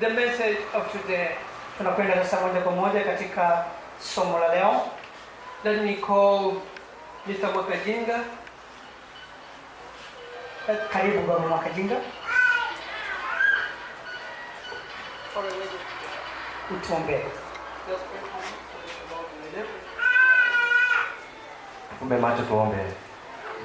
the message of today. Tunakwenda sasa moja kwa moja katika somo la leo. Let me call Mr. Mwakajinga. Karibu Baba Mwakajinga. Utuombe. Fumbe macho tuombe.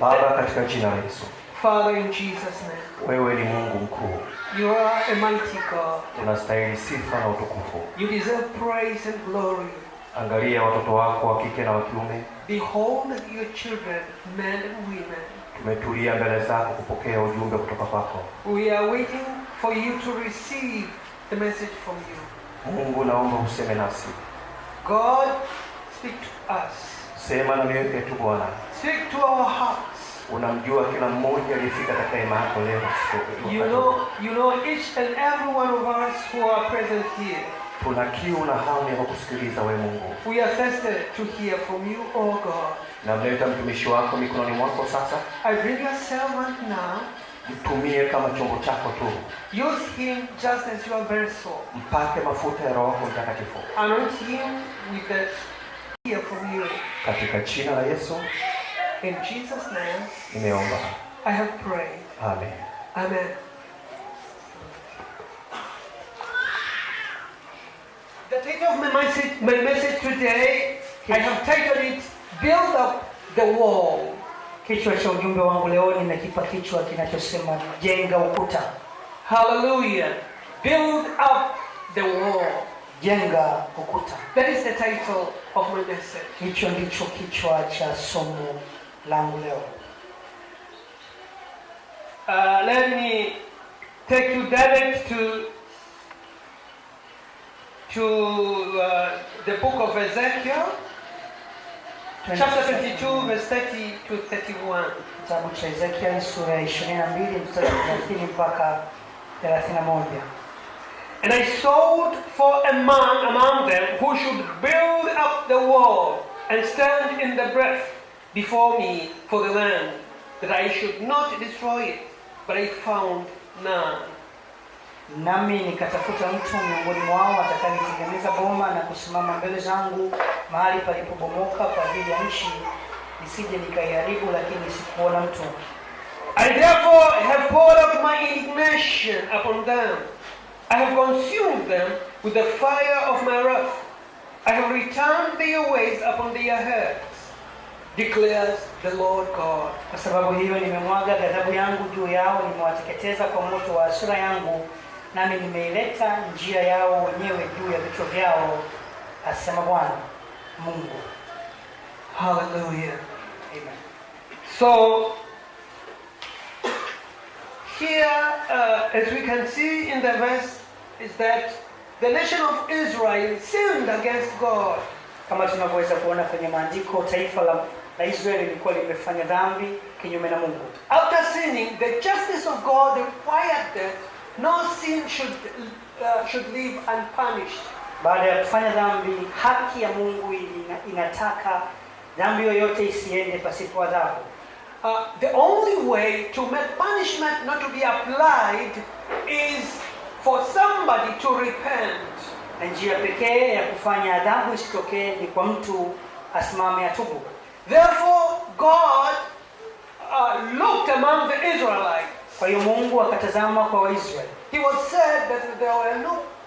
Baba, katika jina la Yesu. Father, in Jesus' name. Wewe ni Mungu mkuu. You are a mighty God. Unastahili sifa na utukufu. You deserve praise and glory. Angalia watoto wako wa kike na wa kiume. Behold your children, men and women. Tumetulia mbele zako kupokea ujumbe kutoka kwako. We are waiting for you to receive the message from you. Mungu, naomba useme nasi. God, speak to us. Sema na mioyo yetu Bwana. Speak to our hearts. Unamjua kila mmoja aliyefika katika hema yako leo. You know each and every one of us who are present here. Tuna kiu na hamu ya kukusikiliza wewe Mungu. We are thirsty to hear from you, oh God. Namleta mtumishi wako mikononi mwako sasa. I bring your servant now. Mtumie kama chombo chako tu. Use him just as your vessel. Mpake mafuta ya Roho Mtakatifu. Anoint him with the hear from you. Katika jina la Yesu. In Jesus' name. Nimeomba. I have prayed. Amen. Amen. The title of my message today, I have titled it, Build Up the Wall. Kichwa cha ujumbe wangu leo nimekipa kichwa kinachosema jenga ukuta. Hallelujah. Build up the wall. Jenga ukuta. That is the title of my message. Hicho ndicho kichwa cha somo langu leo. Let me take you direct to the book of Ezekiel, chapter 22, verse 30 to 31. Kitabu cha Ezekiel sura ya 22 mstari wa 30 mpaka 31. And I sought for a man among them who should build up the wall and stand in the breadth before me for the land, that I should not destroy it, but I found none. Nami nikatafuta mtu miongoni mwao atakayetengeneza boma na kusimama mbele zangu mahali palipobomoka kwa ajili ya nchi, nisije nikaiharibu, lakini sikuona mtu. I therefore have poured out my indignation upon them. I have consumed them with the fire of my wrath. I have returned their ways upon their heads, declares the Lord God. Kwa sababu hiyo nimemwaga ghadhabu yangu juu yao, nimewateketeza kwa moto wa hasira yangu, nami nimeileta njia yao wenyewe juu ya vichwa vyao, asema Bwana Mungu. Hallelujah. Amen. So here, as we can see in the verse, is that the nation of Israel sinned against God. Kama tunavyoweza kuona kwenye maandiko, taifa la Israeli lilikuwa limefanya dhambi kinyume na Mungu. After sinning, the justice of God required that no sin should live unpunished. Baada ya kufanya dhambi, haki ya Mungu inataka dhambi yoyote isiende pasipo adhabu. The only way to make punishment not to be applied is for somebody to repent. Na njia pekee ya kufanya adhabu isitokee ni kwa mtu asimame atubu. Therefore, God looked among the Israelites. Kwa hiyo Mungu akatazama kwa Waisraeli. He was said that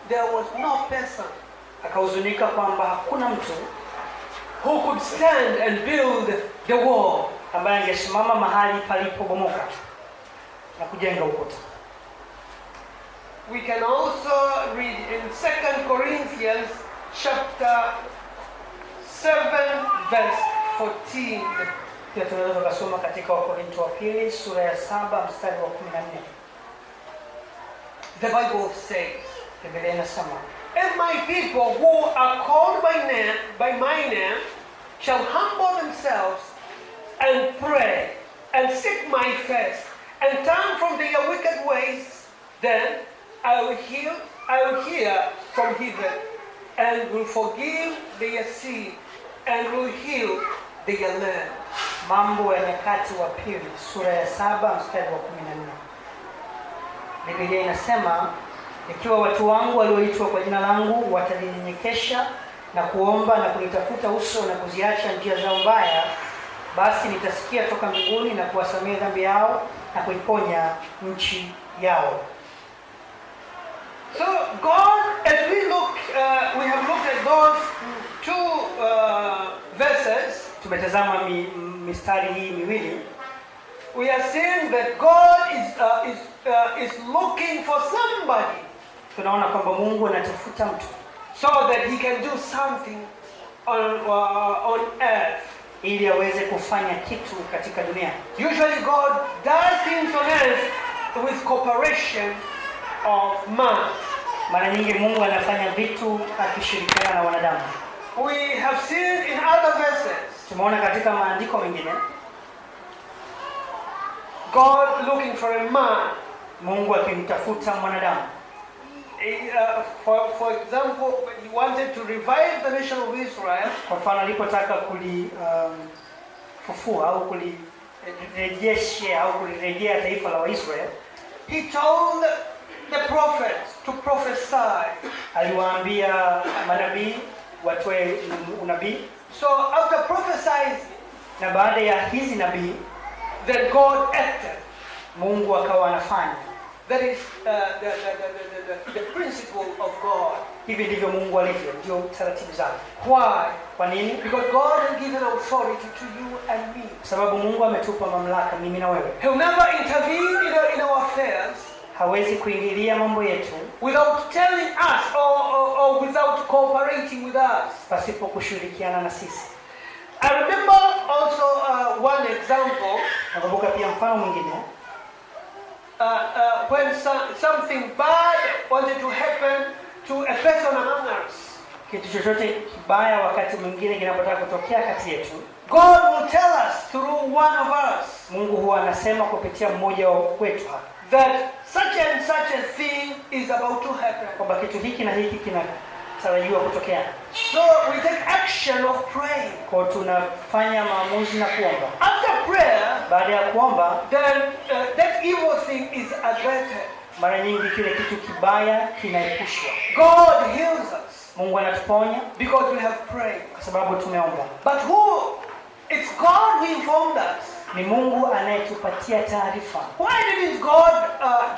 there was no person. Akahuzunika kwamba hakuna mtu who could stand and build the wall, ambaye angesimama mahali palipobomoka na kujenga ukuta. We can also read in 2 Corinthians chapter 7 verse 14. Pia tunaweza kusoma katika Wakorintho wa pili sura ya 7 mstari wa 14. The Bible says, Biblia inasema, if my people who are called by my name shall humble themselves and pray and seek my face and turn from their wicked ways, then I will hear from heaven and will forgive their sin and will heal their land. Mambo ya Nyakati wa pili sura ya 7 mstari wa 14. Biblia inasema, ikiwa watu wangu walioitwa kwa jina langu watajinyenyekesha na kuomba na kunitafuta uso na kuziacha njia zao mbaya, basi nitasikia toka mbinguni na kuwasamehe dhambi yao na kuiponya nchi yao. So God, as we have looked at those two verses, tumetazama mistari hii miwili, we are seeing that God is looking for somebody. Tunaona kwamba Mungu anatafuta mtu so that he can do something on earth. Ili aweze kufanya kitu katika dunia. Usually God does things on earth with cooperation of man. Mara nyingi Mungu anafanya vitu akishirikiana na wanadamu. We have seen in other verses. Tumeona katika maandiko mengine God looking for a man. Mungu akimtafuta mwanadamu. For example, he wanted to revive the nation of Israel. Kwa mfano alipotaka fufua au kulirejesha au kulirejea taifa la Israel, he told the prophets to prophesy. Aliwaambia manabii watoe unabii. So after prophesying, na baada ya hizi nabii, then God acted. Mungu akawa anafanya. That is the principle of God. Hivi ndivyo Mungu alivyo, ndio taratibu zake. Why? Kwa nini? Because God has given authority to you and me. Sababu Mungu ametupa mamlaka mimi na wewe. He'll never intervene in our affairs. Hawezi kuingilia mambo yetu without telling us or without cooperating with us. Pasipo kushirikiana na sisi. I remember also one example. Nakumbuka pia mfano mwingine. When something bad wanted to happen to a person among us. Kitu chochote kibaya wakati mwingine kinapotaka kutokea kati yetu, God will tell us through one of us. Mungu huwa anasema kupitia mmoja wetu that such and such a thing is about to happen. Kwamba kitu hiki na hiki kinatarajiwa kutokea. So we take action of praying. Kwa tunafanya maamuzi na kuomba. After prayer, baada ya kuomba, then that evil thing is averted. Mara nyingi kile kitu kibaya kinaepushwa. God heals us. Mungu anatuponya because we have prayed. Kwa sababu tumeomba. But it's God who informed us. Ni Mungu anayetupatia taarifa. Why didn't God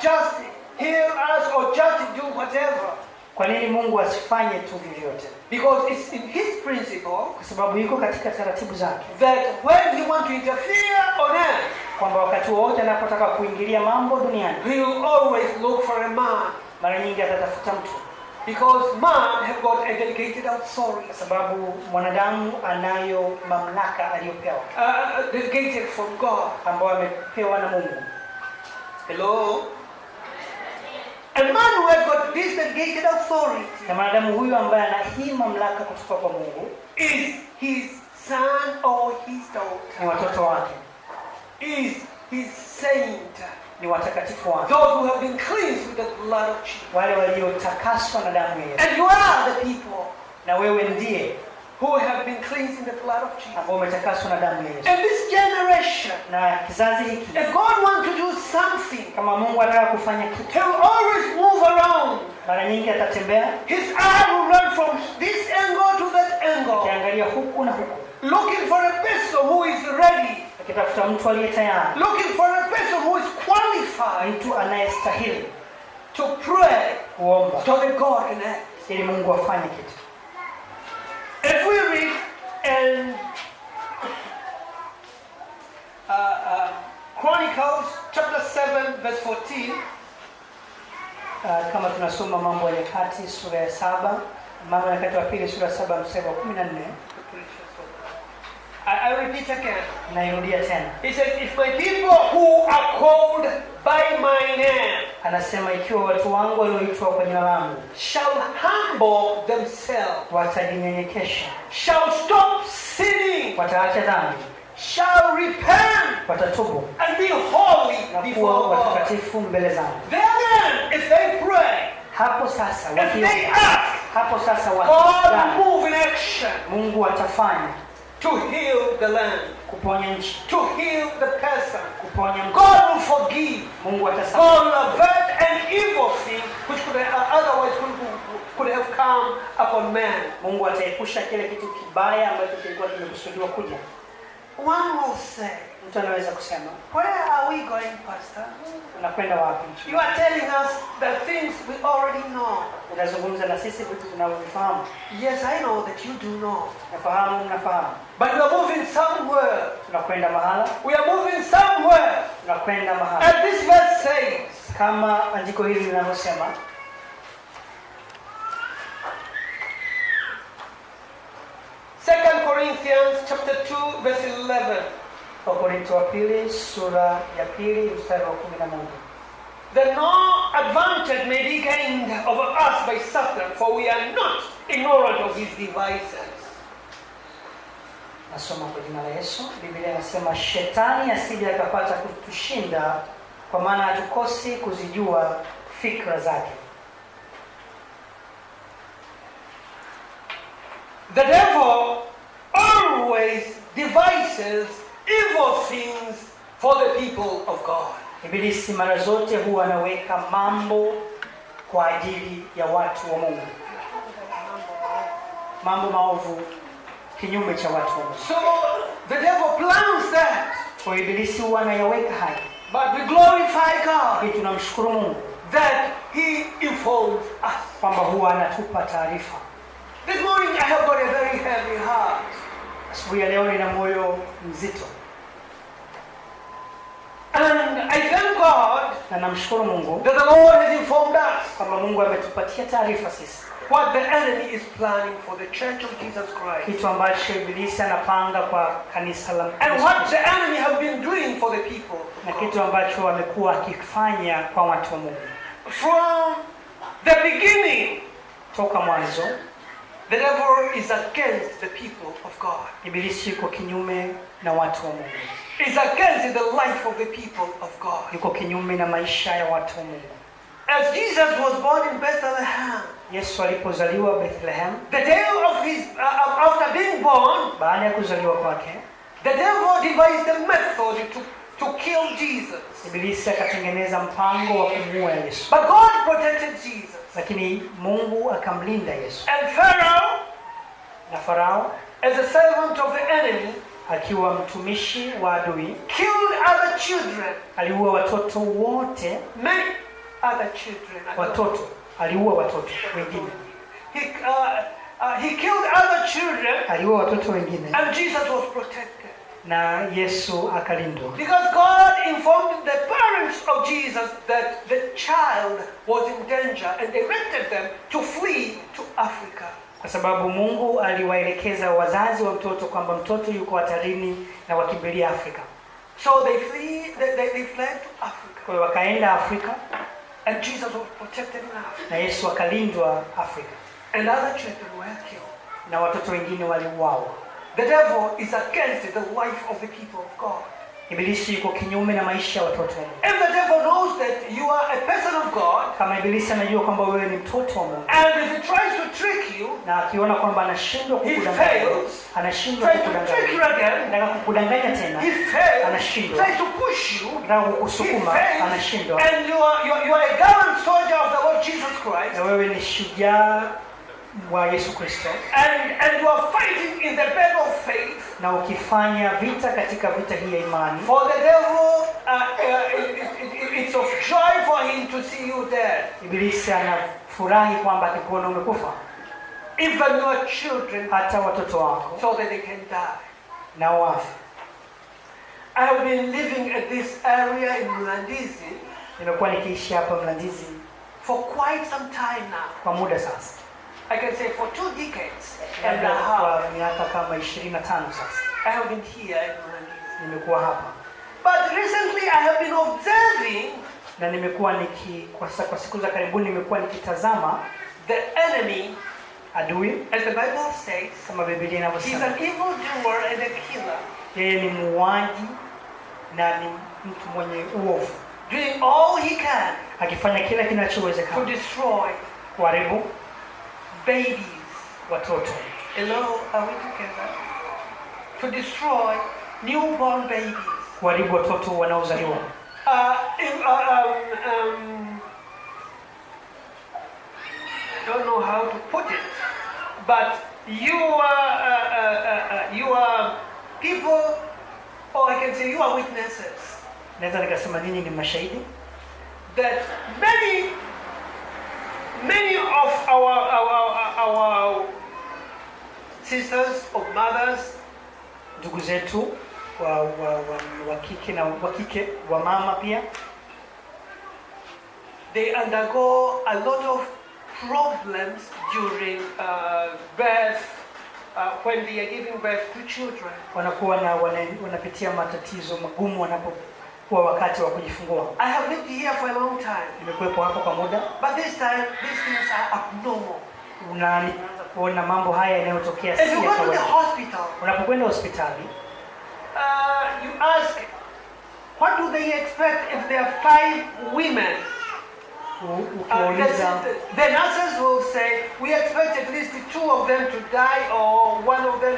just heal us or just do whatever? Kwa nini Mungu asifanye tu vyovyote? Because it's in his principle. Kwa sababu yuko katika taratibu zake. That when he wants to interfere on earth, kwamba wakati wote anapotaka kuingilia mambo duniani, he will always look for a man. Mara nyingi atatafuta mtu. Because man have got a delegated authority. Kwa sababu mwanadamu anayo mamlaka aliyopewa. Delegated from God. Ambayo amepewa na Mungu. Hello? A man who has got this delegated authority. Na mwanadamu huyu ambaye ana hii mamlaka kutoka kwa Mungu is his son or his daughter. Ni watoto wake. Is his saint. Ni watakatifu wake. Those who have been cleansed with the blood of Jesus. Wale waliotakaswa na damu ya Yesu. And you are the people. Na wewe ndiye who have been cleansed in the blood of Jesus. Ambao umetakaswa na damu ya Yesu. And this generation. Na kizazi hiki. If God wants to do something. Kama Mungu anataka kufanya kitu. He will always move around. Mara nyingi atatembea. His eye will run from this angle to that angle. Akiangalia huku na huku. Looking for a person who is ready. Akitafuta mtu aliye tayari. Looking for a person who is qualified. Mtu anayestahili to pray. Kuomba. So that God can act. Ili Mungu afanye kitu. If we read in Chronicles chapter 7 verse 14. Kama tunasoma Mambo ya Nyakati sura ya 7, Mambo ya Nyakati wa pili sura ya 7 mstari wa 14. I repeat again. Nairudia tena. He says, if my people who are called by my name, anasema ikiwa watu wangu walioitwa kwa jina langu, shall humble themselves, watajinyenyekesha, shall stop sinning, wataacha dhambi, shall repent, watatubu, and be holy before God, watakatifu mbele zangu. Then, if they pray, hapo sasa if they ask, hapo sasa God will move in action. Mungu atafanya to heal the land, kuponya nchi, to heal the person. kuponya mtu. God will forgive. Mungu atasamehe. God will avert an evil thing which otherwise could have come upon man. Mungu ataepusha kile kitu kibaya ambacho kilikuwa kimekusudiwa kuja. One will say, Mtu anaweza kusema, where are we going, Pastor? unakwenda wapi? You are telling us the things we already know. Unazungumza na sisi vitu tunavyofahamu. Yes, I know that you do know. Nafahamu, mnafahamu. But we are moving somewhere. Tunakwenda mahala. We are moving somewhere. Tunakwenda mahala. And this verse says, Kama andiko hili linavyosema, 2 Corinthians chapter 2 verse 11. Wakorintho wa pili sura ya pili mstari wa 11. That no advantage may be gained over us by Satan, for we are not ignorant of his devices. Nasoma kwa jina la Yesu. Biblia inasema shetani asije akapata kutushinda, kwa maana hatukosi kuzijua fikra zake. The devil always devises evil things for the people of God. Ibilisi mara zote huwa anaweka mambo kwa ajili ya watu wa Mungu. Mambo maovu kinyume cha watu wa Mungu. So the devil plans that. Kwa Ibilisi huwa anayaweka haya. But we glorify God Tunamshukuru Mungu that he informs us. kwamba huwa anatupa taarifa. This morning I have got a very heavy heart. Asubuhi ya leo nina moyo mzito. And I thank God Na namshukuru Mungu that the Lord has informed us kwamba Mungu ametupatia taarifa sisi. what the enemy is planning for the Church of Jesus Christ. Kitu ambacho Ibilisi anapanga kwa kanisa la Mungu. And what the enemy have been doing for the people. Na kitu ambacho amekuwa akifanya kwa watu wa Mungu. From the beginning, Toka mwanzo, the devil is against the people of God. Ibilisi yuko kinyume na watu wa Mungu. Is against the life of the people of God. Yuko kinyume na maisha ya watu wa Mungu. As Jesus was born in Bethlehem, Yesu alipozaliwa Bethlehem, the day of his after being born, baada ya kuzaliwa kwake, the devil devised a method to kill Jesus. Ibilisi akatengeneza mpango wa kumuua Yesu. But God protected Jesus. Lakini Mungu akamlinda Yesu. And Pharaoh, Na Farao, as a servant of the enemy, akiwa mtumishi wa adui, killed other children. aliua watoto wote. Many other children. Watoto, aliua watoto wengine. He killed other children, Aliua watoto wengine and Jesus was protected. na Yesu akalindwa. Because God informed the parents of Jesus that the child was in danger and directed them to flee to Africa. Kwa sababu Mungu aliwaelekeza wazazi wa mtoto kwamba mtoto yuko hatarini na wakimbilia Afrika. So they fled to Africa. Kwa hiyo wakaenda Afrika, And Jesus was protected in Africa. na Yesu akalindwa Afrika. And other children were killed. Na watoto wengine waliuawa. The devil is against the life of the people of God. Ibilisi yuko kinyume na maisha ya watoto wa Mungu. If the devil knows that you are a person of God, Kama Ibilisi anajua kwamba wewe ni mtoto wa Mungu, and if he tries to trick you, na akiona kwamba anashindwa he kukudanganya, fails, anashindwa tries to trick you kukudanganya, again, anataka kukudanganya tena, he fails, anashindwa, tries to push you, anataka he kukusukuma, fails, anashindwa. and you are a gallant soldier of the Lord Jesus Christ, Na wewe ni shujaa wa Yesu Kristo, and you are fighting in the battle of faith. na ukifanya vita katika vita hii ya imani, For the devil, it's of joy for him to see you dead. Ibilisi anafurahi kwamba akikuona umekufa, Even your children, hata watoto wako so that they can die. na wafu. I have been living at this area in Mlandizi Nimekuwa nikiishi hapa Mlandizi for quite some time now. kwa muda sasa, I can say for 2 decades and a kwa half. miaka kama 25 sasa I have been here in Mlandizi. nimekuwa hapa. But recently I have been observing Na nimekuwa kwa siku za karibuni nimekuwa nikitazama the enemy, adui, as the Bible says, kama Biblia he's inavyosema. an evildoer and a killer, Yeye ni muuaji na ni mtu mwenye uovu, doing all he can akifanya kila to kinachowezekana destroy kuharibu babies. watoto, Hello, are we together? To destroy newborn babies. kuharibu watoto wanaozaliwa. know how to put it, but you are people, or I can say you are witnesses. Naweza nikasema ninyi ni mashahidi that many of our sisters or mothers, ndugu zetu wa kike na wa kike wa mama pia, they undergo a lot of problems during birth, when they are giving birth to children. Wanapitia matatizo magumu wanapokuwa wakati wa kujifungua. I have lived here for a long time. Nimekuwepo hapo kwa muda. But this time these things are abnormal. Unaanza kuona mambo haya yanayotokea si ya kawaida. If you go to the hospital, unapokwenda hospitali, you ask, what do they expect if there are 5 women? The nurses will say, we expect at least 2 of them to die, or 1 of them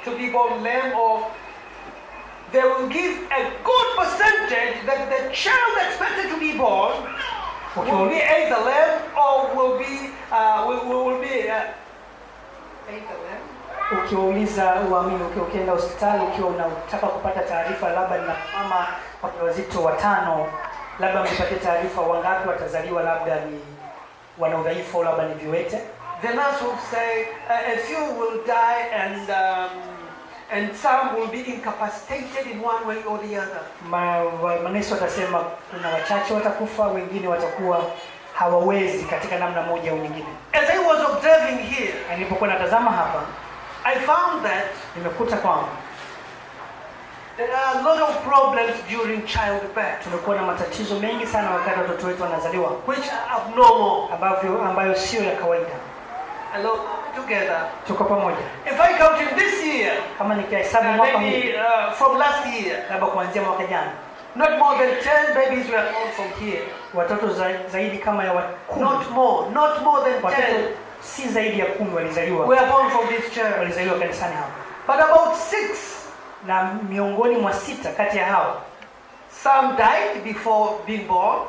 to be born lame, or they will give a good percentage that the child expected to be born will be either lame or will be either lame. Ukiwauliza uamini, ukienda hospitali ukiwa unataka kupata taarifa labda na mama wajawazito 5, labda mpate taarifa wangapi watazaliwa, labda ni wana udhaifu, labda ni viwete. The nurse will say a few will die and some will be incapacitated in one way or the other. Manesi watasema kuna wachache watakufa, wengine watakuwa hawawezi katika namna moja au nyingine. As I was observing here, nilipokuwa natazama hapa, I found that nimekuta kwamba there are a lot of problems during childbirth. Tumekuwa na matatizo mengi sana wakati watoto wetu wanazaliwa, which are abnormal, ambayo sio ya kawaida. Hello, together. Tuko pamoja. If I count in this year, kama nikihesabu mwaka huu, from last year, labda kuanzia mwaka jana, not more than 10 babies were born from here. Watoto zaidi kama ya 10. Not more than 10. Si zaidi ya 10 walizaliwa. Were born from this church. Walizaliwa kanisani hapa. But about 6, na miongoni mwa 6 kati ya hao, some died before being born.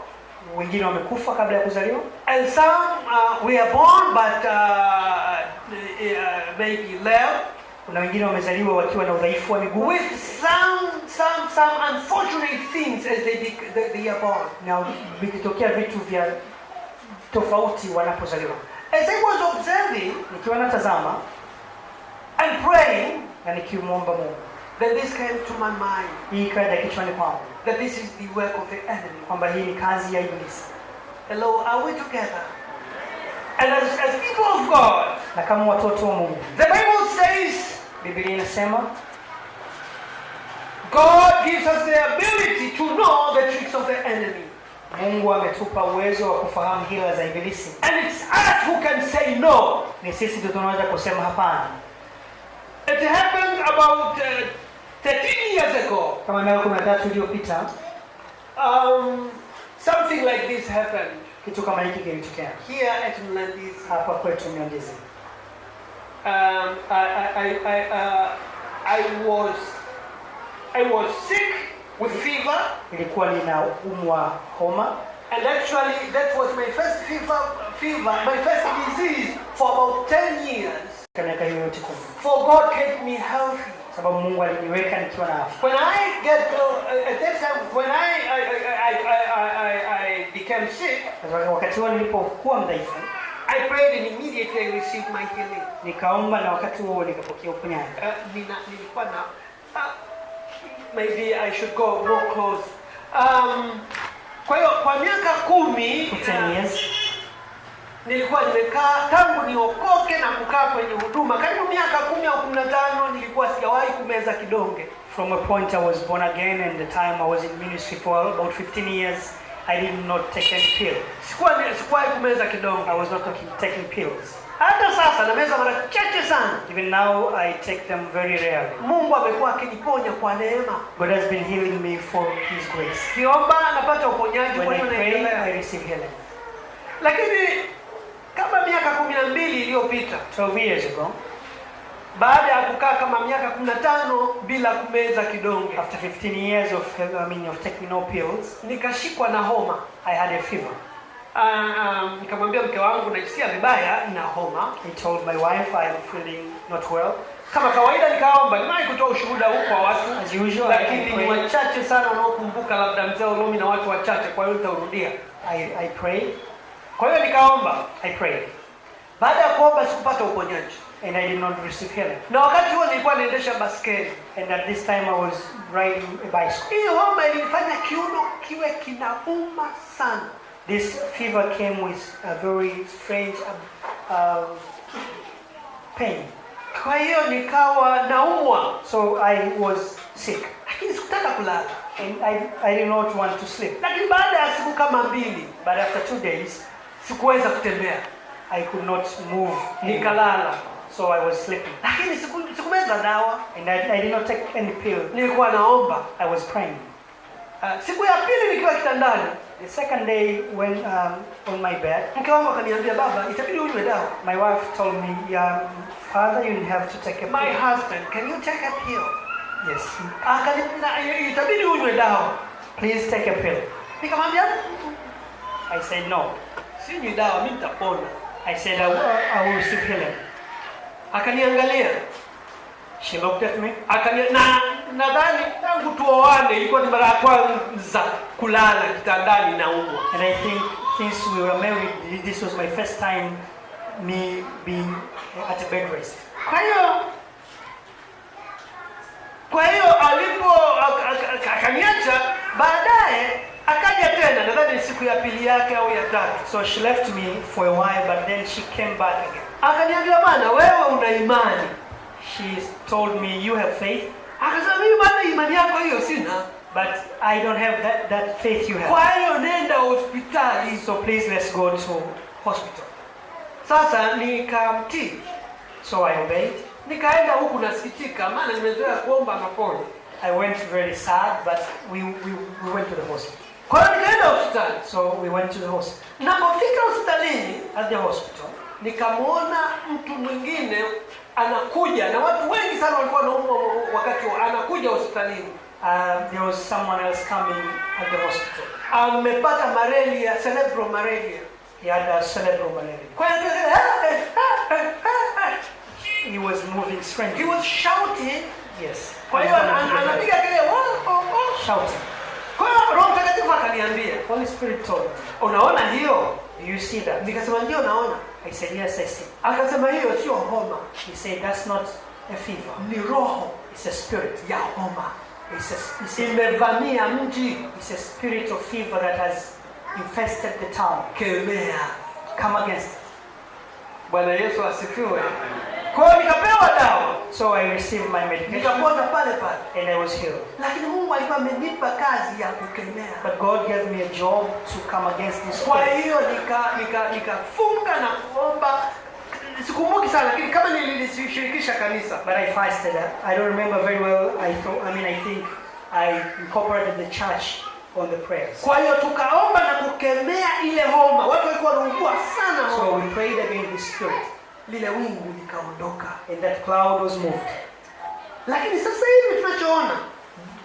Wengine wamekufa kabla ya kuzaliwa. And some were born but maybe lame. Kuna wengine wamezaliwa wakiwa na udhaifu wa miguu. With some unfortunate things as they are born. Na vikitokea vitu vya tofauti wanapozaliwa. As I was observing, nikiwa natazama and praying, na nikimuomba Mungu, then this came to my mind. Hii ikaja kichwani kwangu. That this is the work of the enemy. Kwamba hii ni kazi ya ibilisi. Hello, are we together? And as people of God, na kama watoto wa Mungu, the Bible says, Biblia inasema, God gives us the ability to know the tricks of the enemy. Mungu ametupa uwezo wa kufahamu hila za ibilisi. And it's us who can say no. Ni sisi ndio tunaweza kusema hapana. It happened about 13 years ago. Kama miaka 13 iliyopita, something like this happened. Kitu kama hiki kilitokea. Here at Mlandizi. Hapa kwetu Mlandizi. I was sick with fever. Nilikuwa ninaumwa homa. And actually that was my first fever, my first disease for about 10 years. Miaka hiyo yote 10. For God kept me healthy. Sababu Mungu aliniweka nikiwa na afya. When I get at that time when I became sick, wakati huo nilipokuwa mdhaifu, I prayed and immediately I received my healing. Nikaomba na wakati huo nikapokea uponyaji. Nilikuwa na maybe I should go more close. Kwa hiyo kwa miaka 10 years nilikuwa nimekaa tangu niokoke na kukaa kwenye huduma. Karibu miaka 10 au 15 nilikuwa sijawahi kumeza kidonge. From a point I was born again and the time I was in ministry for about 15 years, I did not take any pill. Sikuwahi kumeza kidonge. I was not taking pills. Hata sasa nameza mara chache sana. Even now I take them very rarely. Mungu amekuwa akiniponya kwa neema. God has been healing me for his grace. Kiomba napata uponyaji, kwa hiyo naendelea. I receive healing. Lakini kama miaka 12 iliyopita, 12 years ago, baada ya kukaa kama miaka 15 bila kumeza kidonge, after 15 years of taking no pills, nikashikwa na homa. I had a fever. nikamwambia mke wangu najisikia vibaya na homa. I told my wife I am feeling not well. Kama kawaida nikaomba, nimewahi kutoa ushuhuda huko kwa watu. As usual, Lakini ni wachache sana wanaokumbuka, labda mzee Olomi na watu wachache, kwa hiyo nitaurudia. I prayed. Kwa hiyo nikaomba. I prayed. Baada ya kuomba sikupata uponyaji. And I did not receive healing. Na wakati huo nilikuwa naendesha baskeli. And at this time I was riding a bicycle. Hii homa ilinifanya kiuno kiwe kinauma sana. This fever came with a very strange pain. Kwa hiyo nikawa naumwa. So I was sick. Lakini sikutaka kulala. And I did not want to sleep. Lakini baada ya siku kama 2, but after 2 days, sikuweza kutembea. I could not move. Nikalala. So I was sleeping. Lakini sikumeza dawa. And I did not take any pill. Nilikuwa naomba. I was praying. Siku ya pili nikiwa kitandani. The second day when on my bed, mke wangu akaniambia, baba, itabidi unywe dawa. My wife told me, Father, you have to take a pill. My husband, can you take a pill? Yes. Akaniambia, itabidi unywe dawa. Please take a pill. Nikamwambia, I said no. Sinywi dawa, mimi nitapona. I said I will receive healing. Akaniangalia. She looked at me. Nadhani tangu tuoane ilikuwa ni mara ya kwanza kulala kitandani na umwa. And I think since we were married, this was my first time me being at a bed rest. Kwa hiyo alipo akaniacha, baadaye akaja tena, nadhani siku ya pili yake au ya tatu. So she left me for a while, but then she came back again. Akaniambia, bwana, wewe una imani. She told me, you have faith. Akasema, mimi bwana, imani yako hiyo sina. But I don't have that faith you have. Kwa hiyo nenda hospitali. So please let's go to hospital. Sasa nikamtii. So I obeyed. Nikaenda huku nasikitika, maana nimezoea kuomba napona. I went very sad, but we went to the hospital. Kwa hiyo nikaenda hospitali. So we went to the hospital. Napofika hospitalini, at the hospital, nikamwona mtu mwingine anakuja, na watu wengi sana walikuwa wanaumwa wakati anakuja hospitalini. There was someone else coming at the hospital. Amepata malaria, cerebral malaria. He had a cerebral malaria. Kwa hiyo he was moving strangely. He was shouting. Yes. Kwa hiyo anapiga kelele, shouting. Kwa hiyo Roho Mtakatifu akaniambia, Holy Spirit told me, unaona hiyo? Do you see that? Nikasema ndio naona. I said yes, I see. Akasema hiyo sio homa. He said that's not a fever. Ni roho. It's a spirit ya homa. It's imevamia mji. It's a spirit of fever that has infested the town. Kemea. Come against it. Bwana Yesu asifiwe. Kwa hiyo nikapewa dawa. So I received my medication. Nikapona pale pale. And I was healed. Lakini Mungu alikuwa amenipa kazi ya kukemea. But God gave me a job to come against this. Kwa hiyo nikafunga na kuomba. Sikumbuki sana, lakini kama nilishirikisha kanisa. But I fasted. I don't remember very well. I think I incorporated the church on the prayers. Kwa hiyo tukaomba na kukemea ile homa. Watu walikuwa wanaugua sana. So we prayed against the spirit. Lile wingu likaondoka. And that cloud was moved. Lakini sasa hivi tunachoona,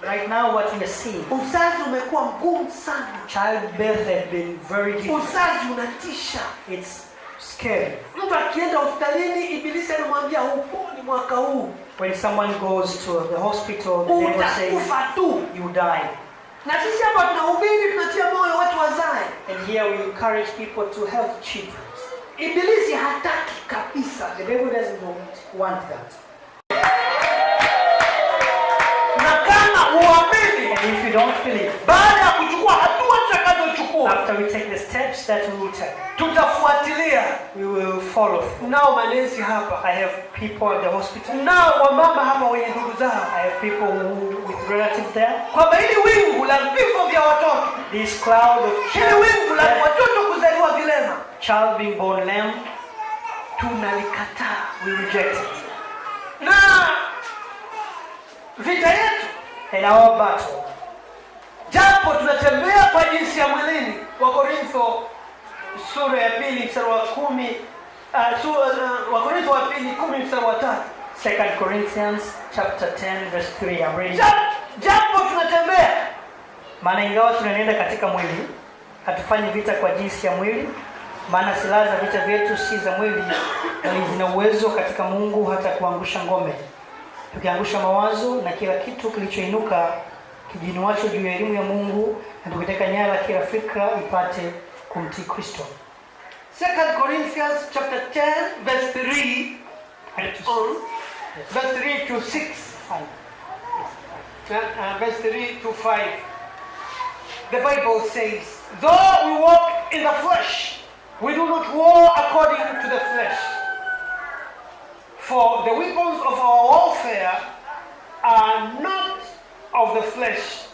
right now what we are seeing, uzazi umekuwa mgumu sana. Childbirth has been very difficult. Uzazi unatisha. It's scary. Mtu akienda hospitalini, ibilisi anamwambia huponi mwaka huu. When someone goes to the hospital, the devil says you die. Na sisi hapa tunahubiri, tunatia moyo watu wazae. And here we encourage people to have children. Ibilisi hataki kabisa. The devil doesn't want that. Na kama uamini, and if you don't believe, baada ya kuchukua hatua tutakazochukua, after we take the steps that we will take, tutafuatilia, we will follow. Nao manesi hapa. I have people at the hospital. Nao wamama hapa wenye ndugu zao. I have people with relatives there. Kwa hili wingu la vifo vya watoto, this cloud of hili wingu la watoto kuzaliwa vilema, child being born lame, tunalikataa, we reject it. Na vita yetu, in our battle, japo tunatembea kwa jinsi ya mwilini. Wakorintho sura ya 2 mstari wa 10, Wakorintho wa 2:10 mstari wa 3. 2 Corinthians chapter 10 verse 3. I'm reading. Japo tunatembea, maana ingawa tunaenda katika mwili, hatufanyi vita kwa jinsi ya mwili, maana silaha za vita vyetu si za mwili, bali zina uwezo katika Mungu hata kuangusha ngome, tukiangusha mawazo na kila kitu kilichoinuka kijinuacho juu ya elimu ya Mungu, na tukiteka nyara kila fikra ipate kumtii Kristo. 2 Corinthians chapter 10 verse 3 on verse 3 to 6. Verse 3 to 5. The Bible says, though we walk in the flesh, we do not war according to the flesh. For the weapons of our warfare are not of the flesh.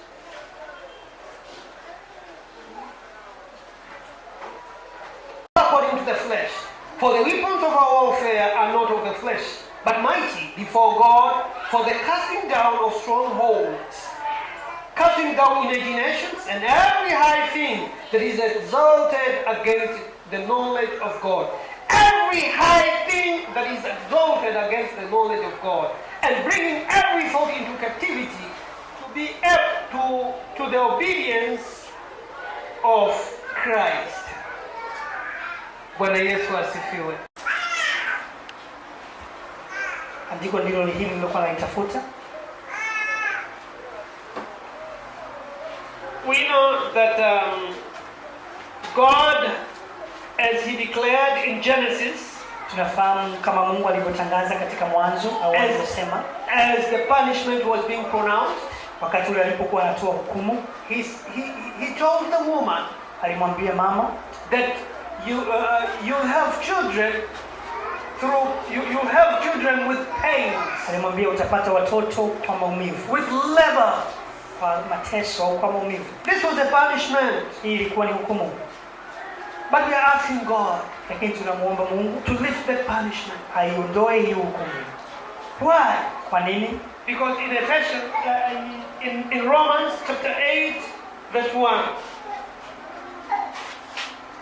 According to the flesh. For the weapons of our warfare are not of the flesh, but mighty before God for the casting down of strongholds, casting down imaginations and every high thing that is exalted against the knowledge of God. Every high thing that is exalted against the knowledge of God, and bringing every thought into captivity to be up to the obedience of Christ. Bwana Yesu asifiwe. Andiko ndilo hili nilikuwa nalitafuta. We know that God, as he declared in Genesis, tunafahamu kama Mungu alivyotangaza katika Mwanzo au alivyosema, as the punishment was being pronounced, wakati ule alipokuwa anatoa hukumu, he told the woman, alimwambia mama, that you have children through you have children with pains, alimwambia utapata watoto kwa maumivu, with labor, kwa mateso au kwa maumivu. This was a punishment. Hii ilikuwa ni hukumu. But we are asking God, lakini tunamuomba Mungu to lift the punishment, aiondoe hiyo hukumu. Why? Kwa nini? Because in Ephesians, in Romans chapter 8 verse 1,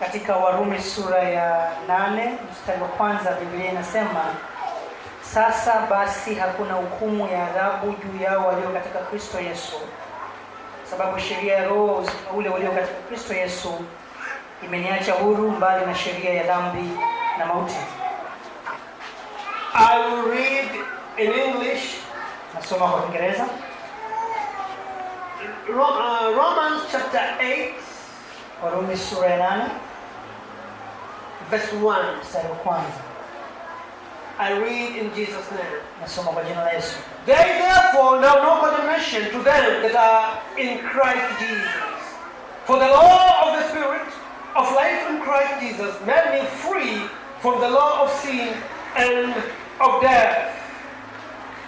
katika Warumi sura ya 8 mstari wa kwanza, Biblia inasema, sasa basi hakuna hukumu ya adhabu juu yao walio katika Kristo Yesu, sababu sheria ya roho ule walio katika Kristo Yesu imeniacha huru mbali na sheria ya dhambi na mauti. I will read in English. Nasoma kwa Kiingereza. Romans chapter 8, Warumi sura ya 8 verse 1. mstari wa kwanza. I read in Jesus' name. Nasoma kwa jina la Yesu. There is therefore now no condemnation to them that are in Christ Jesus. For the law of the Spirit of life in Christ Jesus made me free from the law of sin and of death.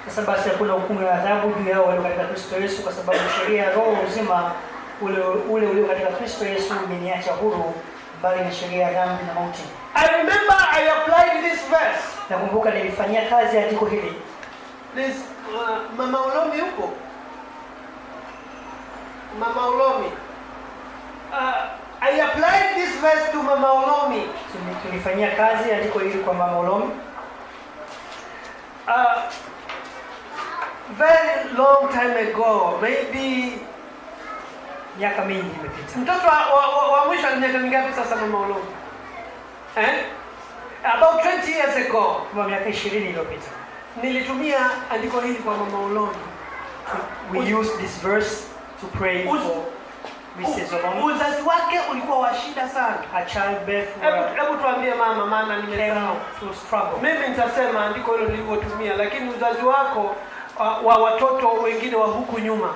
Sasa basi hakuna hukumu ya adhabu juu yao walio katika Kristo Yesu, kwa sababu sheria ya roho uzima ule ulio katika Kristo Yesu imeniacha huru mbali na sheria ya dhambi na mauti. I remember I applied this verse. Nakumbuka nilifanyia kazi andiko hili. This Mama Ulomi huko. Mama Ulomi. I applied this verse to Mama Ulomi. Tulifanyia kazi andiko hili kwa Mama Ulomi. Very long time ago, maybe miaka mingi imepita. Mtoto wa mwisho ana miaka mingapi sasa Mama Ulomi? About 20 years ago, kwa miaka 20 iliyopita. Nilitumia andiko hili kwa Mama Ulomi. We used this verse to pray for Mrs. Ulomi. Uzazi wake ulikuwa wa shida sana. A childbirth. Hebu tuambie mama, maana nimesema through struggle. Mimi nitasema andiko hilo nilivyotumia, lakini uzazi wako wa watoto wengine wa huku nyuma.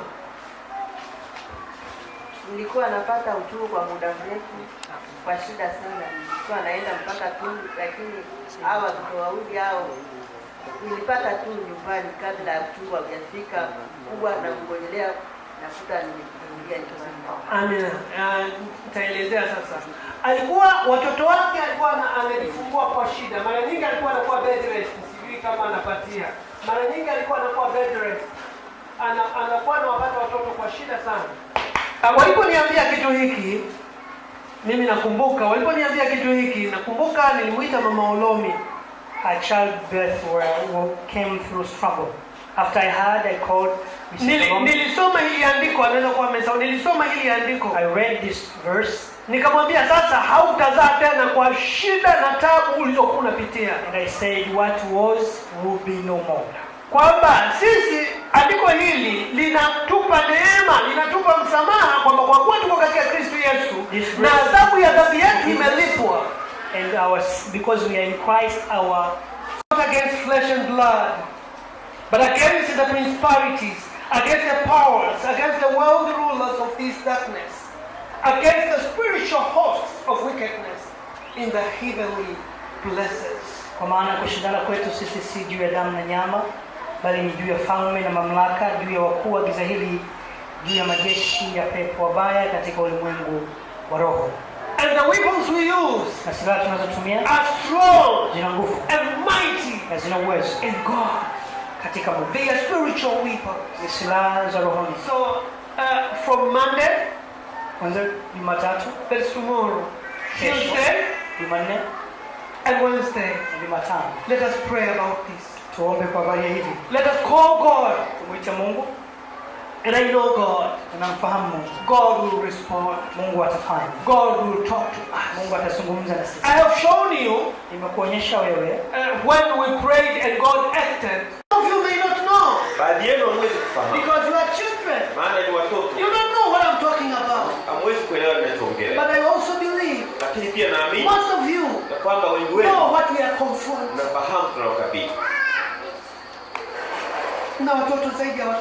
Nilikuwa napata uchungu kwa muda mrefu kwa shida sana. Nilikuwa naenda mpaka Tundu, lakini hawa watoto wawili hao nilipata tu nyumbani kabla ya uchungu hujafika kubwa, na ngojelea nakuta nimekuja nyumbani. Amina. Nitaelezea sasa. Alikuwa watoto wake alikuwa anajifungua kwa shida. Mara nyingi alikuwa anakuwa bed rest, sijui kama anapatia. Mara nyingi alikuwa anakuwa bed rest. Anakuwa anawapata watoto kwa shida sana. Waliponiambia kitu hiki, mimi nakumbuka waliponiambia kitu hiki, nakumbuka nilimuita Mama Ulomi. A childbirth came through struggle. After I heard, I called Mrs. Ulomi. Nilisoma hili andiko, anaweza kuwa amesahau. Nilisoma hili andiko. I read this verse. Nikamwambia sasa hautazaa tena kwa shida na taabu ulizokuwa unapitia. And I said what was will be no more. Kwamba sisi andiko hili linatupa neema, linatupa msamaha kwamba kwa kuwa tuko katika Kristo Yesu na adhabu ya dhambi yetu imelipwa. And because we are in Christ, our not against flesh and blood, but against the principalities, against the powers, against the world rulers of this darkness, against the spiritual hosts of wickedness in the heavenly places. Kwa maana kushindana kwetu sisi si juu ya damu na nyama, bali ni juu ya falme na mamlaka, juu ya wakuu wa giza hili, juu ya majeshi ya pepo wabaya katika ulimwengu wa roho. And the weapons we use na silaha tunazotumia are strong zina nguvu and mighty na zina uwezo in God. Katika Mungu. They are spiritual weapons. Ni silaha za rohoni. So from Monday, kwanza Jumatatu, that's tomorrow, Tuesday, Jumanne, and Wednesday, Jumatano, let us pray about this. Tuombe kwa habari hivi. Let us call God. Tumuite Mungu. And I know God. Tunamfahamu Mungu. God will respond. Mungu atafanya. God will talk to us. Mungu atazungumza na sisi. I have shown you. Nimekuonyesha wewe. When we prayed and God acted. Some of you may not know. Baadhi yenu hamwezi kufahamu. Because you are children. Maana ni watoto. You don't know what I'm talking about. Hamwezi kuelewa ninachoongelea. But I also believe. Lakini pia naamini. Most of you. Kwamba wengi wenu know what we are confronting. Nafahamu tunakabili. Na watoto zaidi ya 5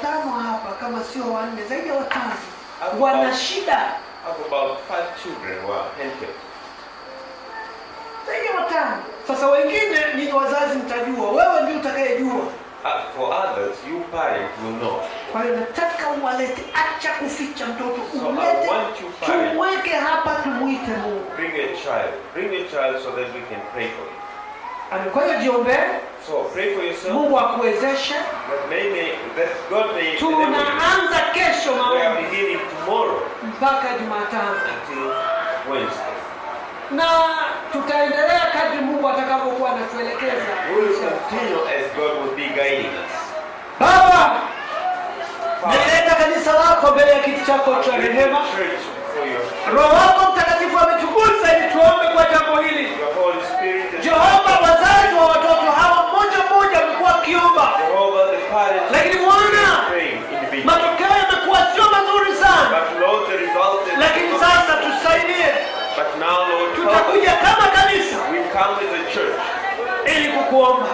hapa, kama sio 4, zaidi ya 5 wana shida. About 5 children were handicapped. Zaidi ya 5. Sasa wengine ni wazazi mtajua, wewe ndio utakayejua. For others, you parents will know. Kwa hiyo nataka uwalete, acha kuficha mtoto, So ulete, I want you parents, tumweke hapa, tumuite Mungu. bring a child so that we can pray for you. Kwa hiyo jiombe. So pray for yourself. Mungu akuwezeshe. That God may. Tunaanza kesho maombi. We are beginning tomorrow. Mpaka Jumatano. Until Wednesday. Na tutaendelea kadri Mungu atakavyokuwa anatuelekeza. We will continue as God will be guiding us. Baba, nileta kanisa lako mbele ya kiti chako cha rehema. Roho wako Mtakatifu ametugusa ili tuombe kwa jambo hili. Jehova, wazazi wa watoto hawa mmoja mmoja wamekuwa wakiomba. Lakini Bwana, matokeo yamekuwa sio mazuri sana. Lakini sasa tusaidie. Tutakuja kama kanisa ili kukuomba.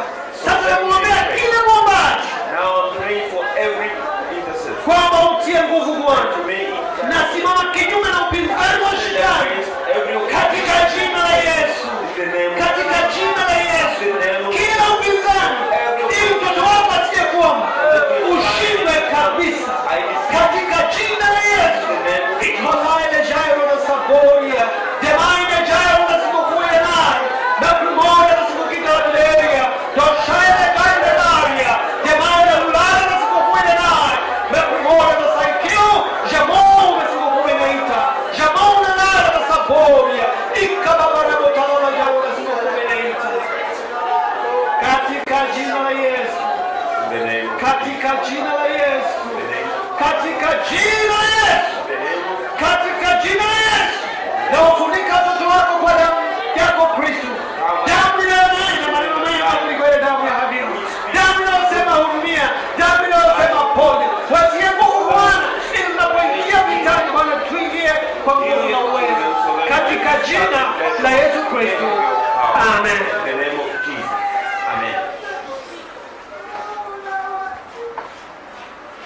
Sasa namuombea kila mwombaji. Kwamba utie nguvu Bwana. Na simama kinyume na upinzani wa shetani. Katika jina la Yesu. Katika jina la Yesu. Kila upinzani. Ili mtoto wako asiye kuomba. Ushindwe kabisa. Katika jina la Yesu. Malaile jairo na saboria. Demaine jairo na sikukuye naye. Na kumoja na sikukita waleria. Toshaile gainde naria. Demaine ulare na sikukuye naye. Na kumoja na saikio. Jamou na sikukuye naita. Jamou na nara na saboria. Ikababara botalona jairo na sikukuye naita. Katika jina la Yesu. Katika jina la Yesu. Katika jina la Yesu. Katika jina la Yesu. Na ufunika watoto wako kwa damu yako Kristo. Damu inayonena maneno mema kuliko ile damu ya Habili. Damu inayosema hurumia. Damu inayosema pole. Watie nguvu Bwana ili tunapoingia vitani Bwana tuingie kwa nguvu na uwezo. Katika jina la Yesu Kristo. Amen.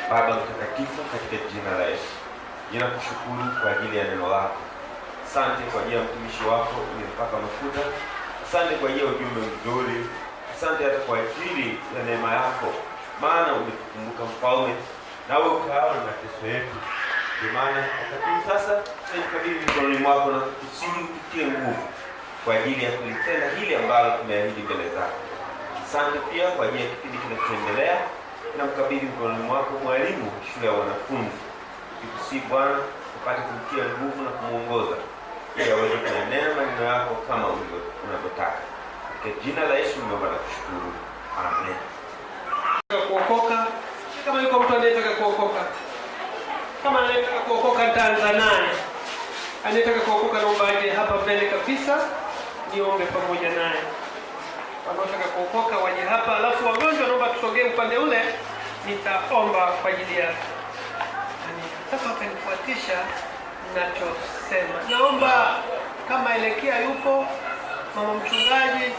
Baba mtakatifu, katika jina la Yesu, ninakushukuru kwa ajili ya neno lako. Asante kwa ajili ya mtumishi wako uliyempaka mafuta. Asante kwa ajili ya ujumbe mzuri. Asante hata kwa ajili ya neema yako, maana umetukumbuka Mfalme, nawe ukaona mateso yetu. Kwa maana wakati sasa tunakabidhi mikononi mwako na kukusihi ututie nguvu kwa ajili ya kulitenda hili ambalo tumeahidi mbele zako. Asante pia kwa ajili ya kipindi kinachoendelea. Na mkabidhi mkononi mwako mwalimu shule ya wanafunzi. Nikusihi Bwana upate kumtia nguvu na kumuongoza ili aweze kunena maneno yako kama unavyotaka. Katika jina la Yesu nimeomba na kushukuru. Amen. Kuokoka, kama yuko mtu anayetaka kuokoka. Kama anayetaka kuokoka nitaanza naye. Anayetaka kuokoka naomba kuokoka waje hapa, alafu wagonjwa naomba tusogee upande ule, nitaomba kwa ajili ya sasa utanifuatisha ninachosema. Naomba kama Elekea yupo, mama mchungaji,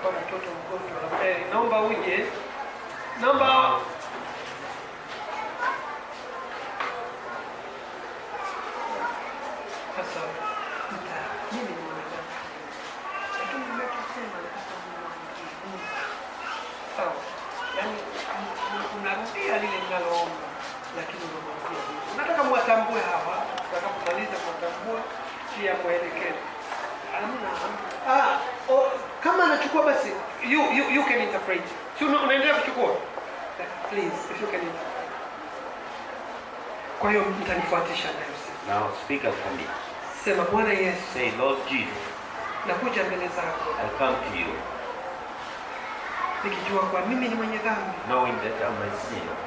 kwa mtoto mgonjwa naomba uje. Naomba sasa mimi ni mwanadamu. Lakini ninachosema nataka sawa. Yaani unarudia lile ninaloomba, lakini unamwambia nataka mwatambue hawa, tutakapomaliza kuwatambua pia muelekeze. Kama anachukua basi you can interpret. Si unaendelea kuchukua? Please, if you can interpret. Kwa hiyo mtanifuatisha nayo. Now speak after me. Sema Bwana Yesu. Say, Lord Jesus, nakuja mbele zako. I come to you. Nikijua kwa mimi ni mwenye dhambi. Knowing that I'm a sinner.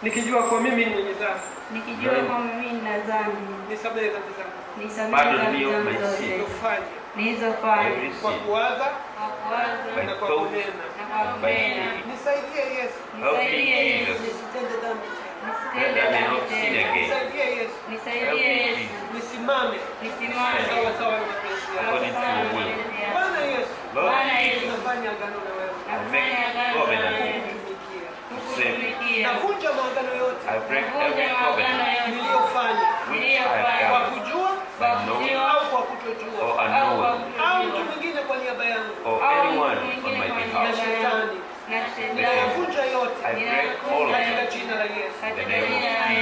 Nikijua kwa mimi ni mwenye dhambi. Nikijua kwa mimi nina dhambi. Nisamehe dhambi zangu. Nisamehe dhambi zangu zote. Nilizofanya. Kwa kuwaza. Na kwa kunena. Nisaidie Yesu. Nisaidie Yesu. Nisitende dhambi. Nisaidie Yesu. Nisaidie Yesu. Nisimame. Sawa sawa na mapenzi yako. Bwana Yesu. Bwana Yesu. Nafanya agano na wewe. Nafanya agano na wewe. Navunja maagano yote. Niliyofanya. Kwa kujua au kwa kutojua. Au mtu mwingine kwa niaba yangu. Na shetani. Navunja yote. Katika jina la Yesu.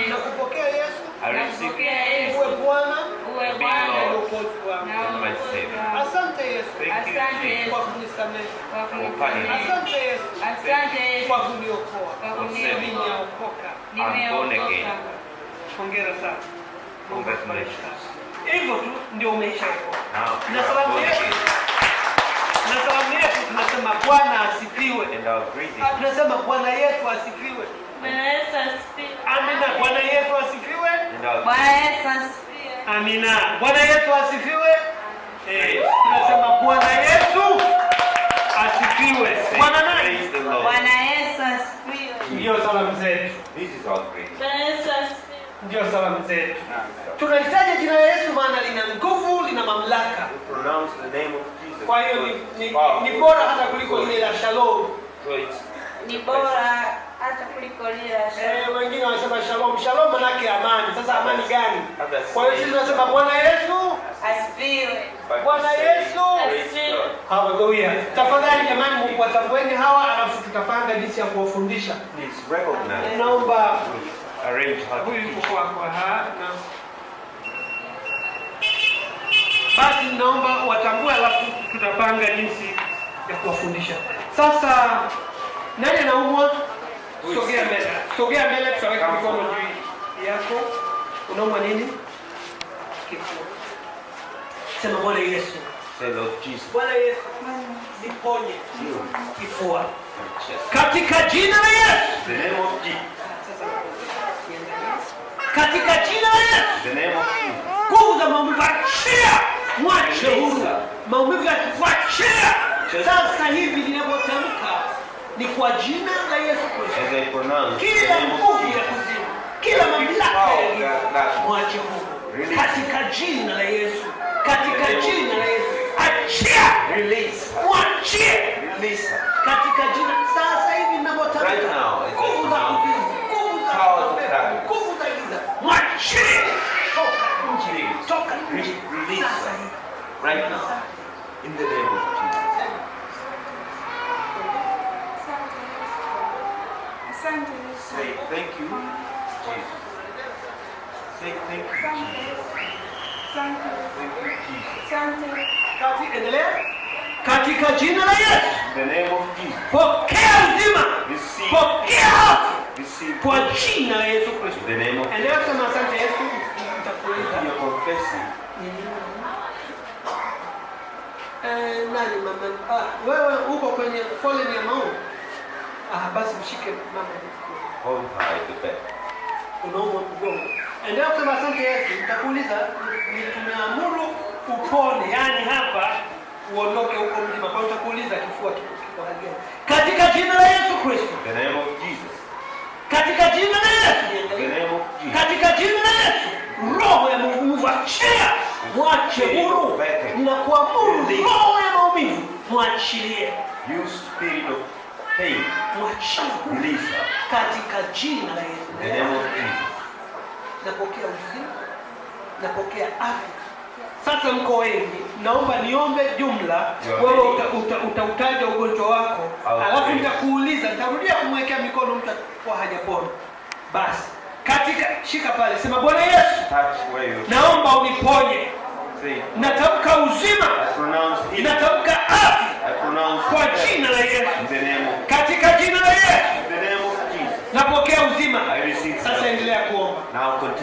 Na kupokea Yesu. Uwe Bwana na Mwokozi wangu. Asante Yesu. Kwa kunisamehe. Asante Yesu. Kwa kuniokoa. Nimeokoka. Hongera sana. Hivyo tu ndio umeisha hapo. Na salamu yetu tunasema Bwana asifiwe. Tunasema Bwana Yesu asifiwe. Bwana Yesu asifiwe. Amina. Bwana Yesu asifiwe. Bwana Yesu asifiwe. Amina. Bwana Yesu asifiwe. Tunasema Bwana Yesu asifiwe. Bwana nani? Bwana Yesu asifiwe. Ndio salamu zetu. Bwana Yesu asifiwe. Ndio salamu zetu. Tunahitaji jina la Yesu maana lina nguvu, lina mamlaka. Kwa hiyo ni bora hata kuliko ile la Shalom. Ni bora hata kuliko lile la Shalom. Wengine wanasema Shalom. Shalom maana yake amani. Sasa amani gani? Kwa hiyo sisi tunasema Bwana Yesu asifiwe. Bwana Yesu asifiwe. Haleluya. Tafadhali jamani, Mungu watambueni hawa alafu tutapanga jinsi ya kuwafundisha. Naomba arrange how to teach. Basi naomba watambue alafu tutapanga jinsi ya kuwafundisha. Sasa nani anaumwa? Sogea mbele. Sogea mbele, tutaweka mikono juu yako. Unaumwa nini? Kifua. Sema Bwana Yesu. Say Lord Jesus. Bwana Yesu. Niponye kifua. Katika jina la Yesu. The name of Jesus. Katika jina la Yesu. The name of Jesus. Nguvu za maumivu achia. Mwache huru. Maumivu ya kifua achia. Sasa hivi ninapotamka ni kwa jina la Yesu Kristo. Kila nguvu ya kuzimu, kila mamlaka mwache huru. Katika jina la Yesu. Katika jina la Yesu. Achia. Release. Mwachie. Release. Katika jina sasa hivi ninapotamka. Right now. Nguvu za kuzimu, nguvu za nguvu za giza. Mwachie. Toka nje. Toka nje. Release. Right now. In the name of Jesus. Say thank you, Jesus. Say thank you, Jesus. Thank you, Jesus. Endelea. Katika jina la Yesu. In the name of Jesus. Pokea uzima. Receive. Pokea afya. Receive. Kwa jina la Yesu Kristo. In the name of Endelea kusema asante Yesu. Nitakuuliza. you're confessing. Nani mama? Wewe uko kwenye foleni ya maombi. Basi mshike mama. Hold high the bed. Unaomba mgongo. Endelea kusema asante Yesu. Nitakuuliza tumeamuru upone, yani hapa uondoke huko mzima. Kwa utakuuliza kifua kiko gani? Katika jina la Yesu Kristo. The name of Jesus. Katika jina la Yesu. The name of Jesus. Katika jina la Yesu. Roho ya maumivu achia, mwache huru. Ninakuamuru roho ya maumivu mwachilie. You spirit of pain, mwachie. release her. Katika jina la Yesu. The name of Jesus. Napokea uzima, napokea afya. Sasa mko wengi, naomba niombe jumla, wewe utautaja ugonjwa wako, alafu nitakuuliza, nitarudia kumwekea mikono mtu kwa hajapona. Basi, katika shika pale, sema Bwana Yesu, naomba uniponye. Natamka uzima, natamka afya kwa jina la Yesu. Katika jina la Yesu, napokea uzima. Sasa endelea kuomba.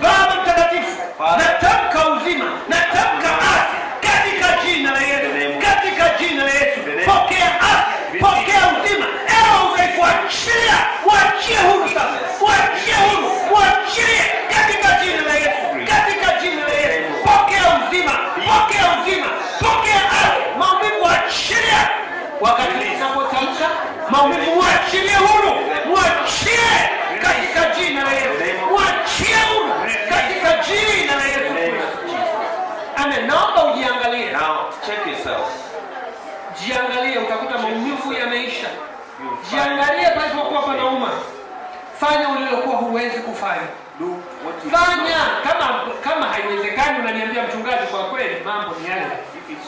Baba mtakatifu, natamka uzima, natamka afya katika jina la Yesu. Katika jina la Yesu, pokea afya, pokea uzima. Ewe udhaifu, achia, wachie huru sasa. Wachie huru, wachie katika jina la Yesu. Katika jina la Yesu, pokea uzima, pokea uzima, pokea afya. Maumivu achia. Wakati ninapotamka maumivu mwachilie huru, mwachie katika jina la Yesu. Mwachie huru katika jina la Yesu. Amen. Naomba ujiangalie. Now check yourself. Jiangalie, utakuta maumivu yameisha. Jiangalie palipokuwa panauma. Fanya ulilokuwa huwezi kufanya. Fanya kama haiwezekani unaniambia mchungaji, kwa kweli mambo ni yale.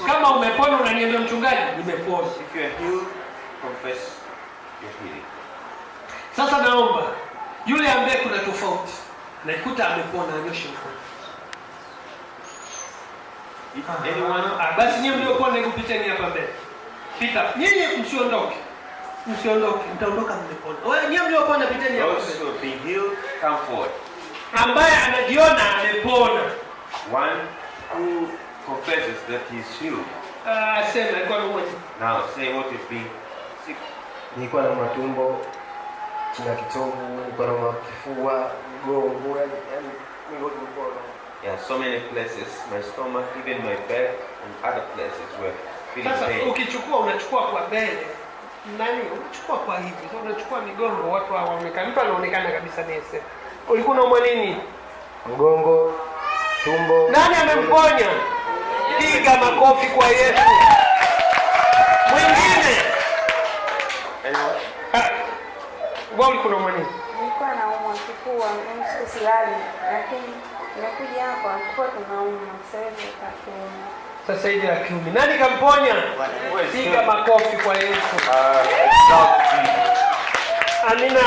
Kama umepona unaniambia mchungaji, nimepona. If you are healed, confess your healing. Sasa naomba yule ambaye kuna tofauti, naikuta amepona, anyoshe mkono. Basi nyinyi mliopona nikupiteni hapa mbele. Pita. Nyinyi msiondoke. Msiondoke. Mtaondoka mmepona. Wewe nyinyi mliopona piteni hapa mbele. Those who have been healed, come forward. Ambaye anajiona amepona. One who confesses that he is healed. Sema alikuwa mmoja. Now say what you've been sick. Nilikuwa na matumbo, chini ya kitovu, nilikuwa na kifua, mgongo, yani mwili wote. Yeah, so many places, my stomach, even my back and other places were feeling pain. Sasa ukichukua unachukua kwa mbele. Nani unachukua kwa hivi? Sasa unachukua migongo, watu hawaonekani. Mtu anaonekana kabisa nese. Ulikuwa unaumwa nini? Mgongo, tumbo. Nani amemponya? Piga makofi kwa Yesu. Mwingine. Wewe ulikuwa unaumwa nini? Nilikuwa naumwa kifua, silali, lakini nimekuja hapa kwa tunaumwa sasa hivi kapona. Sasa hivi la kiume. Nani kamponya? Piga makofi kwa Yesu. Amina.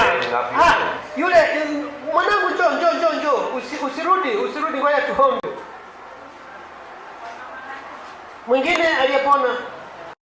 Yule mwanangu njoo. Usirudi ngoja tuombe. Mwingine aliyepona